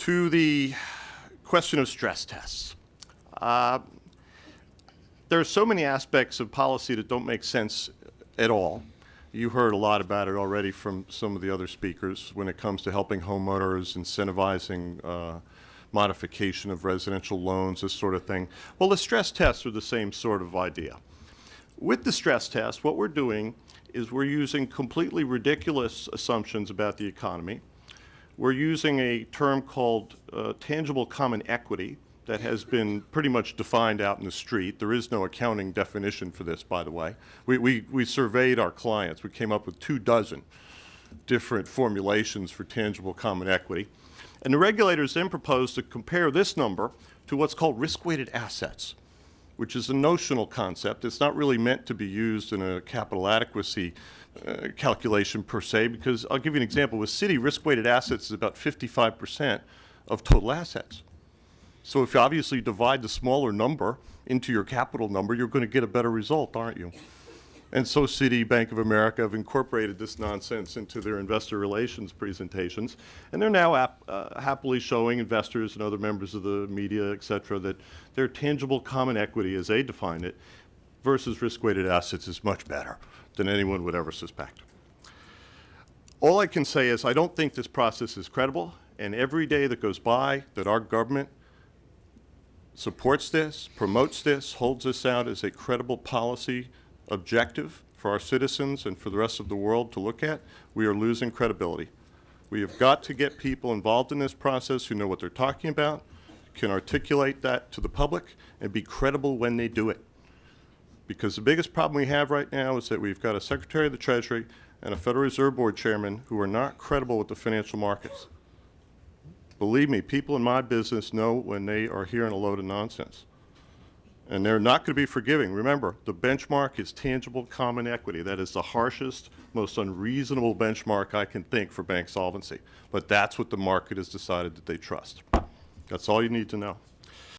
To the question of stress tests. There are so many aspects of policy that don't make sense at all. You heard a lot about it already from some of the other speakers when it comes to helping homeowners, incentivizing modification of residential loans, this sort of thing. Well, the stress tests are the same sort of idea. With the stress test, what we're doing is we're using completely ridiculous assumptions about the economy. We're using a term called tangible common equity that has been pretty much defined out in the street. There is no accounting definition for this, by the way. We surveyed our clients. We came up with 24 different formulations for tangible common equity. And the regulators then proposed to compare this number to what's called risk-weighted assets, which is a notional concept. It's not really meant to be used in a capital adequacy calculation per se, because I'll give you an example. With Citi, risk-weighted assets is about 55% of total assets. So if you obviously divide the smaller number into your capital number, you're going to get a better result, aren't you? And so Citi, Bank of America have incorporated this nonsense into their investor relations presentations, and they're now happily showing investors and other members of the media, et cetera, that their tangible common equity, as they define it, versus risk-weighted assets is much better than anyone would ever suspect. All I can say is I don't think this process is credible, and every day that goes by that our government supports this, promotes this, holds this out as a credible policy objective for our citizens and for the rest of the world to look at, we are losing credibility. We have got to get people involved in this process who know what they're talking about, can articulate that to the public, and be credible when they do it. Because the biggest problem we have right now is that we've got a Secretary of the Treasury and a Federal Reserve Board chairman who are not credible with the financial markets. Believe me, people in my business know when they are hearing a load of nonsense. And they're not going to be forgiving. Remember, the benchmark is tangible common equity. That is the harshest, most unreasonable benchmark I can think for bank solvency. But that's what the market has decided that they trust. That's all you need to know.